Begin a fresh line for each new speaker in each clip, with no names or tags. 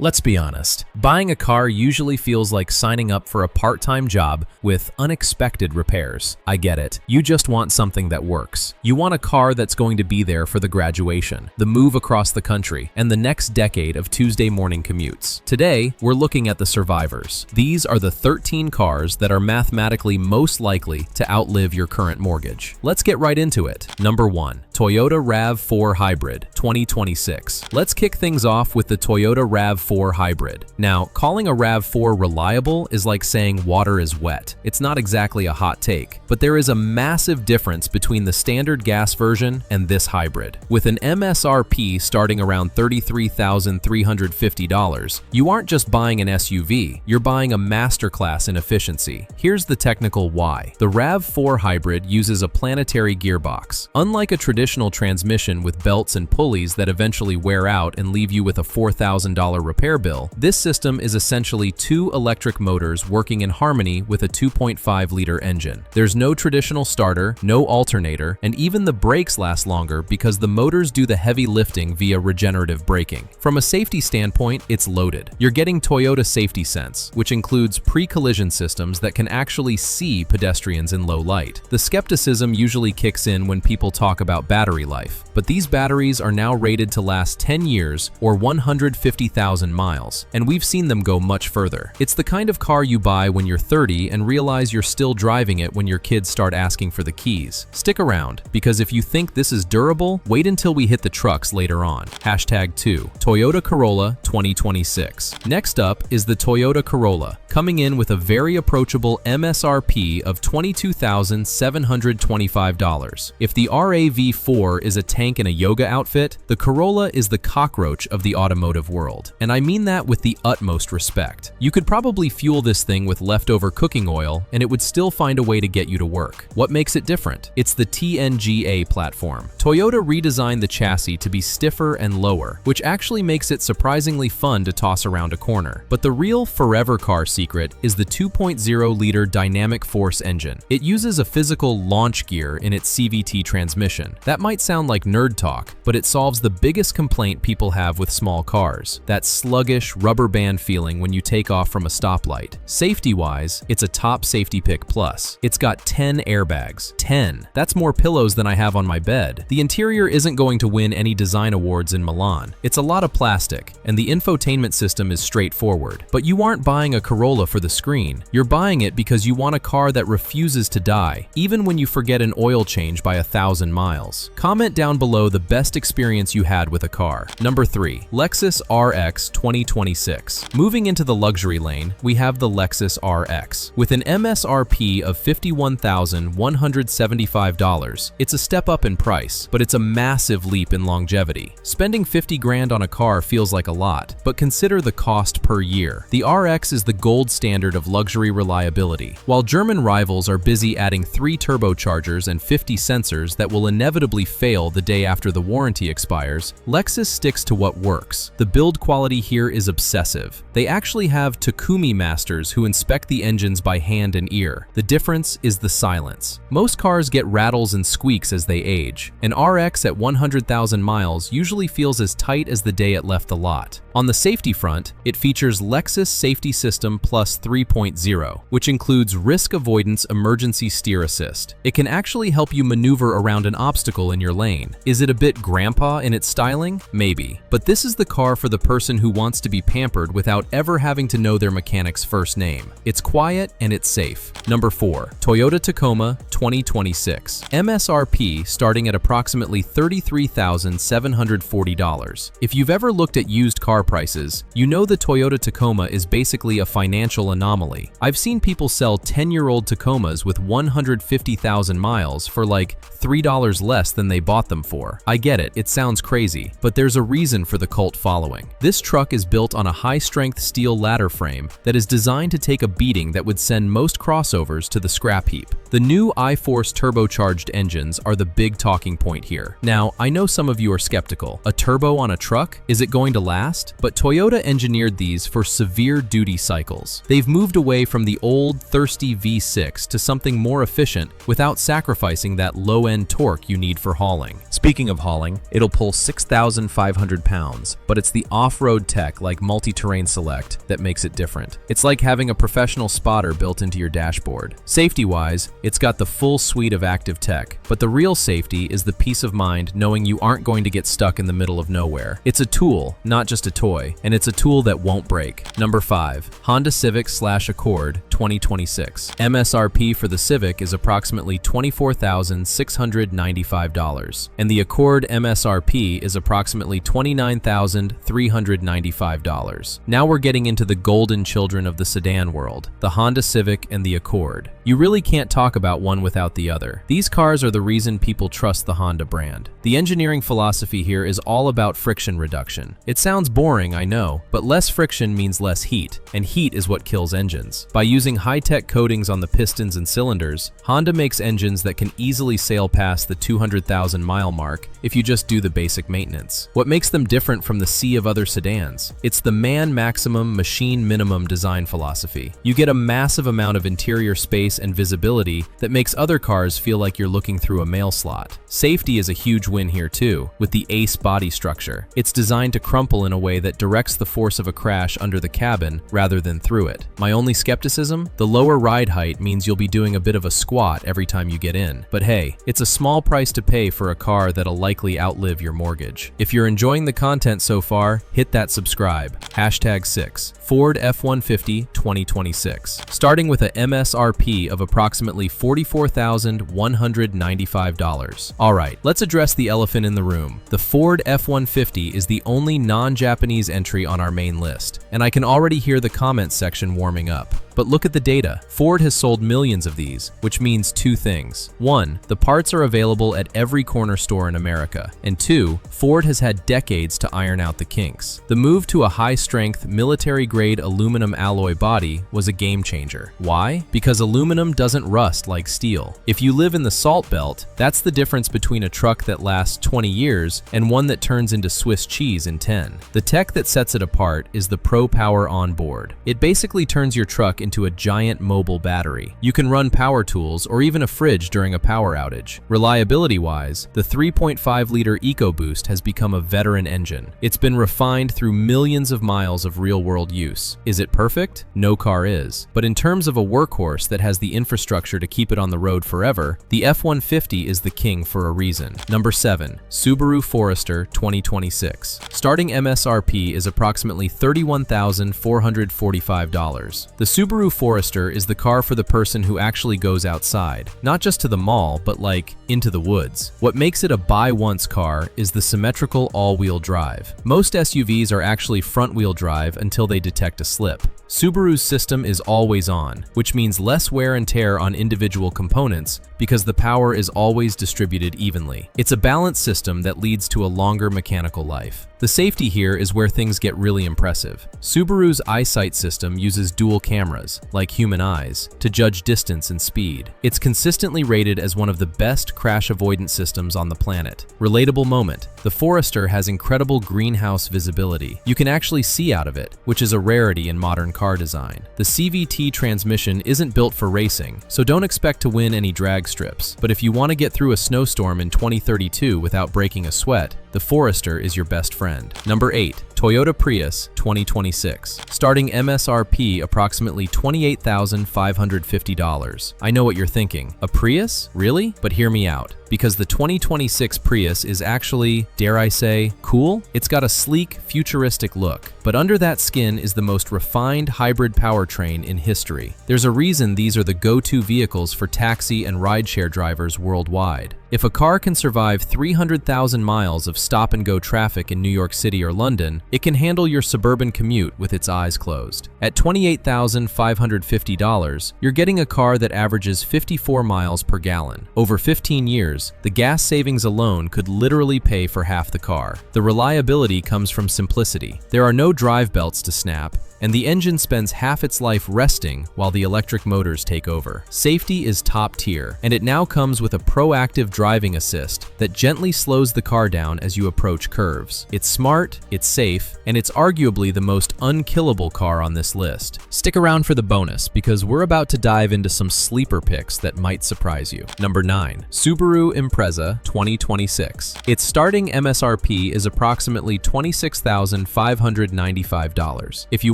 Let's be honest, buying a car usually feels like signing up for a part-time job with unexpected repairs. I get it. You just want something that works. You want a car that's going to be there for the graduation, the move across the country, and the next decade of Tuesday morning commutes. Today, we're looking at the survivors. These are the 13 cars that are mathematically most likely to outlive your current mortgage. Let's get right into it. Number 1. Toyota RAV4 Hybrid, 2026. Let's kick things off with the Toyota RAV4 Hybrid. Now, calling a RAV4 reliable is like saying water is wet. It's not exactly a hot take, but there is a massive difference between the standard gas version and this hybrid. With an MSRP starting around $33,350, you aren't just buying an SUV, you're buying a masterclass in efficiency. Here's the technical why. The RAV4 Hybrid uses a planetary gearbox. Unlike a traditional transmission with belts and pulleys that eventually wear out and leave you with a $4,000 repair bill, this system is essentially two electric motors working in harmony with a 2.5-liter engine. There's no traditional starter, no alternator, and even the brakes last longer because the motors do the heavy lifting via regenerative braking. From a safety standpoint, it's loaded. You're getting Toyota Safety Sense, which includes pre-collision systems that can actually see pedestrians in low light. The skepticism usually kicks in when people talk about battery life, but these batteries are now rated to last 10 years or 150,000 miles, and we've seen them go much further. It's the kind of car you buy when you're 30 and realize you're still driving it when your kids start asking for the keys. Stick around, because if you think this is durable, wait until we hit the trucks later on. Hashtag 2. Toyota Corolla 2026. Next up is the Toyota Corolla, coming in with a very approachable MSRP of $22,725. If the RAV4 is a tank in a yoga outfit, the Corolla is the cockroach of the automotive world. And I mean that with the utmost respect. You could probably fuel this thing with leftover cooking oil and it would still find a way to get you to work. What makes it different? It's the TNGA platform. Toyota redesigned the chassis to be stiffer and lower, which actually makes it surprisingly fun to toss around a corner. But the real forever car secret is the 2.0-liter dynamic force engine. It uses a physical launch gear in its CVT transmission. That might sound like nerd talk, but it solves the biggest complaint people have with small cars, that sluggish rubber band feeling when you take off from a stoplight. Safety-wise, it's a top safety pick plus. It's got 10 airbags. 10. That's more pillows than I have on my bed. The interior isn't going to win any design awards in Milan. It's a lot of plastic, and the infotainment system is straightforward. But you aren't buying a Corolla for the screen. You're buying it because you want a car that refuses to die, even when you forget an oil change by 1,000 miles. Comment down below the best experience you had with a car. Number 3. Lexus RX 2026. Moving into the luxury lane, we have the Lexus RX. With an MSRP of $51,175, it's a step up in price, but it's a massive leap in longevity. Spending 50 grand on a car feels like a lot, but consider the cost per year. The RX is the gold standard of luxury reliability. While German rivals are busy adding 3 turbochargers and 50 sensors that will inevitably fail the day after the warranty expires, Lexus sticks to what works. The build quality here is obsessive. They actually have Takumi masters who inspect the engines by hand and ear. The difference is the silence. Most cars get rattles and squeaks as they age. An RX at 100,000 miles usually feels as tight as the day it left the lot. On the safety front, it features Lexus Safety System Plus 3.0, which includes Risk Avoidance Emergency Steer Assist. It can actually help you maneuver around an obstacle in your lane. Is it a bit grandpa in its styling? Maybe. But this is the car for the person who wants to be pampered without ever having to know their mechanic's first name. It's quiet and it's safe. Number 4. Toyota Tacoma 2026. MSRP starting at approximately $33,740. If you've ever looked at used car prices, you know the Toyota Tacoma is basically a financial anomaly. I've seen people sell 10-year-old Tacomas with 150,000 miles for like $3 less than they bought them for. I get it, it sounds crazy, but there's a reason for the cult following. This truck is built on a high-strength steel ladder frame that is designed to take a beating that would send most crossovers to the scrap heap. The new iForce turbocharged engines are the big talking point here. Now, I know some of you are skeptical. A turbo on a truck? Is it going to last? But Toyota engineered these for severe duty cycles. They've moved away from the old, thirsty V6 to something more efficient without sacrificing that low-end torque you need for hauling. Speaking of hauling, it'll pull 6,500 pounds, but it's the off-road tech like Multi-Terrain Select that makes it different. It's like having a professional spotter built into your dashboard. Safety-wise, it's got the full suite of active tech, but the real safety is the peace of mind knowing you aren't going to get stuck in the middle of nowhere. It's a tool, not just a toy, and it's a tool that won't break. Number 5. Honda Civic/Accord 2026. MSRP for the Civic is approximately $24,695, and the Accord MSRP is approximately $29,395. Now we're getting into the golden children of the sedan world, the Honda Civic and the Accord. You really can't talk about one without the other. These cars are the reason people trust the Honda brand. The engineering philosophy here is all about friction reduction. It sounds boring, I know, but less friction means less heat, and heat is what kills engines. By using high-tech coatings on the pistons and cylinders, Honda makes engines that can easily sail past the 200,000-mile mark if you just do the basic maintenance. What makes them different from the sea of other sedans? It's the man maximum, machine minimum design philosophy. You get a massive amount of interior space and visibility that makes other cars feel like you're looking through a mail slot. Safety is a huge win here too, with the ACE body structure. It's designed to crumple in a way that directs the force of a crash under the cabin rather than through it. My only skepticism? The lower ride height means you'll be doing a bit of a squat every time you get in. But hey, it's a small price to pay for a car that'll likely outlive your mortgage. If you're enjoying the content so far, hit that subscribe. #6. Ford F-150 2026. Starting with a MSRP of approximately $44,195. Alright, let's address the elephant in the room. The Ford F-150 is the only non-Japanese entry on our main list, and I can already hear the comments section warming up. But look at the data. Ford has sold millions of these, which means two things. 1, the parts are available at every corner store in America. And 2, Ford has had decades to iron out the kinks. The move to a high-strength, military-grade aluminum alloy body was a game changer. Why? Because aluminum doesn't rust like steel. If you live in the Salt Belt, that's the difference between a truck that lasts 20 years and one that turns into Swiss cheese in 10. The tech that sets it apart is the Pro Power onboard. It basically turns your truck into a giant mobile battery. You can run power tools or even a fridge during a power outage. Reliability-wise, the 3.5-liter EcoBoost has become a veteran engine. It's been refined through millions of miles of real-world use. Is it perfect? No car is. But in terms of a workhorse that has the infrastructure to keep it on the road forever, the F-150 is the king for a reason. Number 7. Subaru Forester 2026. Starting MSRP is approximately $31,445. The Subaru Forester is the car for the person who actually goes outside, not just to the mall, but like into the woods. What makes it a buy-once car is the symmetrical all-wheel drive. Most SUVs are actually front-wheel drive until they detect a slip. Subaru's system is always on, which means less wear and tear on individual components because the power is always distributed evenly. It's a balanced system that leads to a longer mechanical life. The safety here is where things get really impressive. Subaru's EyeSight system uses dual cameras, like human eyes, to judge distance and speed. It's consistently rated as one of the best crash avoidance systems on the planet. Relatable moment. The Forester has incredible greenhouse visibility. You can actually see out of it, which is a rarity in modern car design. The CVT transmission isn't built for racing, so don't expect to win any drag strips. But if you want to get through a snowstorm in 2032 without breaking a sweat, the Forester is your best friend. Number 8. Toyota Prius 2026. Starting MSRP approximately $28,550. I know what you're thinking. A Prius? Really? But hear me out. Because the 2026 Prius is actually, dare I say, cool? It's got a sleek, futuristic look. But under that skin is the most refined hybrid powertrain in history. There's a reason these are the go-to vehicles for taxi and rideshare drivers worldwide. If a car can survive 300,000 miles of stop-and-go traffic in New York City or London, It can handle your suburban commute with its eyes closed. At $28,550, you're getting a car that averages 54 miles per gallon. Over 15 years, the gas savings alone could literally pay for half the car. The reliability comes from simplicity. There are no drive belts to snap, and the engine spends half its life resting while the electric motors take over. Safety is top tier, and it now comes with a proactive driving assist that gently slows the car down as you approach curves. It's smart, it's safe, and it's arguably the most unkillable car on this list. Stick around for the bonus, because we're about to dive into some sleeper picks that might surprise you. Number 9. Subaru Impreza 2026. Its starting MSRP is approximately $26,595. If you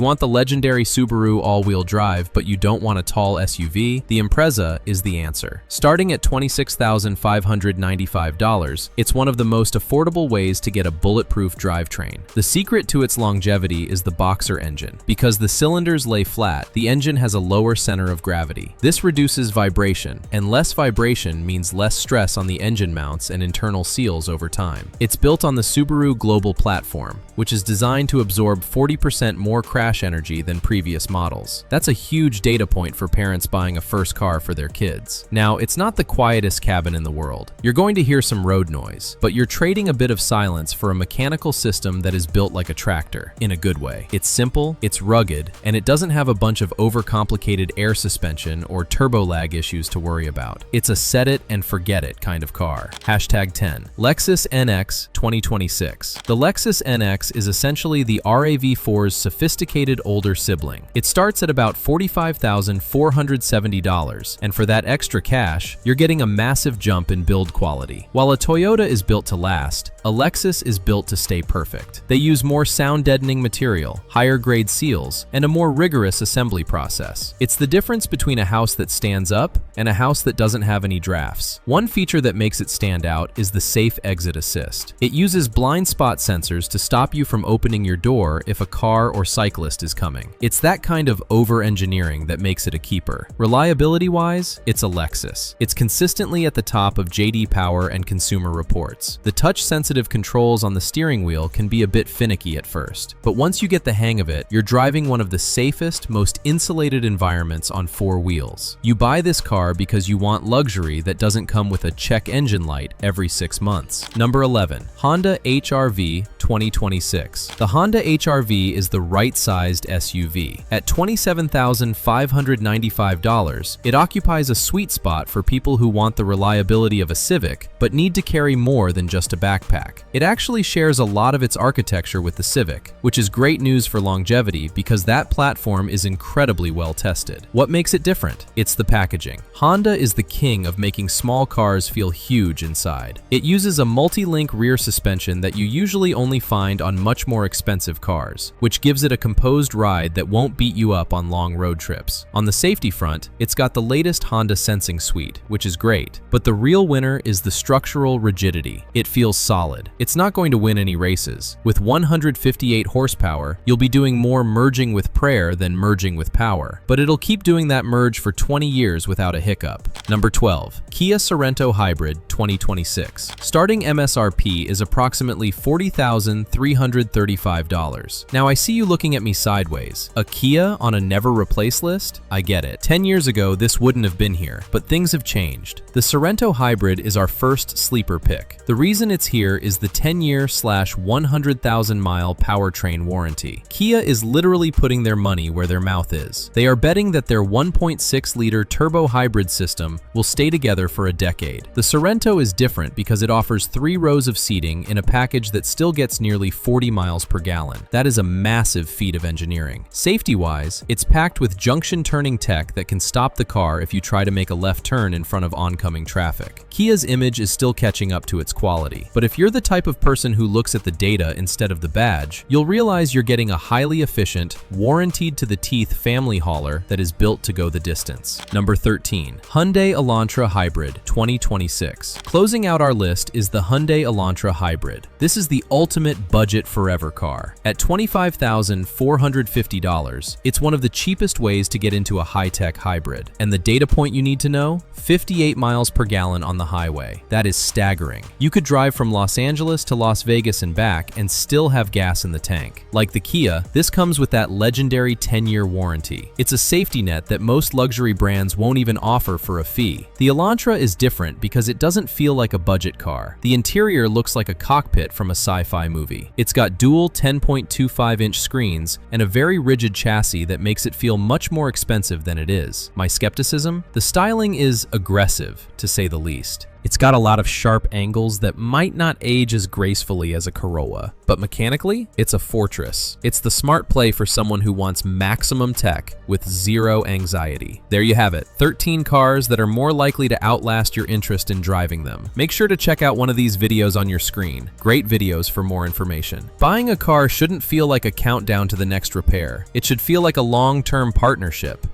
want the legendary Subaru all-wheel drive but you don't want a tall SUV, the Impreza is the answer. Starting at $26,595, it's one of the most affordable ways to get a bulletproof drivetrain. The secret to its longevity is the Boxer engine. Because the cylinders lay flat, the engine has a lower center of gravity. This reduces vibration, and less vibration means less stress on the engine mounts and internal seals over time. It's built on the Subaru Global Platform, which is designed to absorb 40% more crash energy than previous models. That's a huge data point for parents buying a first car for their kids. Now, it's not the quietest cabin in the world. You're going to hear some road noise, but you're trading a bit of silence for a mechanical system that is built like a tractor, in a good way. It's simple, it's rugged, and it doesn't have a bunch of overcomplicated air suspension or turbo lag issues to worry about. It's a set it and forget it kind of car. Hashtag 10. Lexus NX 2026. The Lexus NX is essentially the RAV4's sophisticated older sibling. It starts at about $45,470, and for that extra cash, you're getting a massive jump in build quality. While a Toyota is built to last, a Lexus is built to stay perfect. They use more sound-deadening material, higher-grade seals, and a more rigorous assembly process. It's the difference between a house that stands up and a house that doesn't have any drafts. One feature that makes it stand out is the safe exit assist. It uses blind spot sensors to stop you from opening your door if a car or cyclist is coming. It's that kind of over-engineering that makes it a keeper. Reliability-wise, it's a Lexus. It's consistently at the top of JD Power and Consumer Reports. The touch-sensitive controls on the steering wheel can be a bit finicky at first, but once you get the hang of it, you're driving one of the safest, most insulated environments on four wheels. You buy this car because you want luxury that doesn't come with a check engine light every 6 months. Number 11. Honda HR-V 2026. The Honda HR-V is the right-sized SUV. At $27,595, it occupies a sweet spot for people who want the reliability of a Civic, but need to carry more than just a backpack. It actually shares a lot of its architecture with the Civic, which is great news for longevity because that platform is incredibly well tested. What makes it different? It's the packaging. Honda is the king of making small cars feel huge inside. It uses a multi-link rear suspension that you usually only find on much more expensive cars, which gives it a composed ride that won't beat you up on long road trips. On the safety front, it's got the latest Honda sensing suite, which is great, but the real winner is the structural rigidity. It feels solid. It's not going to win any races. With 158 horsepower, you'll be doing more merging with prayer than merging with power, but it'll keep doing that merge for 20 years without a hiccup. Number 12. Kia Sorento Hybrid 2026. Starting MSRP is approximately $40,335. Now I see you looking at me sideways. A Kia on a never replace list? I get it. 10 years ago, this wouldn't have been here, but things have changed. The Sorento Hybrid is our first sleeper pick. The reason it's here is the 10-year/100,000-mile powertrain warranty. Kia is literally putting their money where their mouth is. They are betting that their 1.6-liter turbo hybrid system will stay together for a decade. The Sorento is different because it offers 3 rows of seating in a package that still gets nearly 40 miles per gallon. That is a massive feat of engineering. Safety-wise, it's packed with junction turning tech that can stop the car if you try to make a left turn in front of oncoming traffic. Kia's image is still catching up to its quality, but if you're the type of person who looks at the data instead of the badge, you'll realize you're getting a highly efficient, warranted to the teeth family hauler that is built to go the distance. Number 13. Hyundai Elantra Hybrid 2026. Closing out our list is the Hyundai Elantra Hybrid. This is the ultimate budget forever car. At $25,450, it's one of the cheapest ways to get into a high-tech hybrid. And the data point you need to know? 58 miles per gallon on the highway. That is staggering. You could drive from Los Angeles to Las Vegas and back and still have have gas in the tank. Like the Kia, this comes with that legendary 10-year warranty. It's a safety net that most luxury brands won't even offer for a fee. The Elantra is different because it doesn't feel like a budget car. The interior looks like a cockpit from a sci-fi movie. It's got dual 10.25-inch screens and a very rigid chassis that makes it feel much more expensive than it is. My skepticism? The styling is aggressive, to say the least. It's got a lot of sharp angles that might not age as gracefully as a Corolla, but mechanically, it's a fortress. It's the smart play for someone who wants maximum tech with zero anxiety. There you have it, 13 cars that are more likely to outlast your interest in driving them. Make sure to check out one of these videos on your screen. Great videos for more information. Buying a car shouldn't feel like a countdown to the next repair. It should feel like a long-term partnership.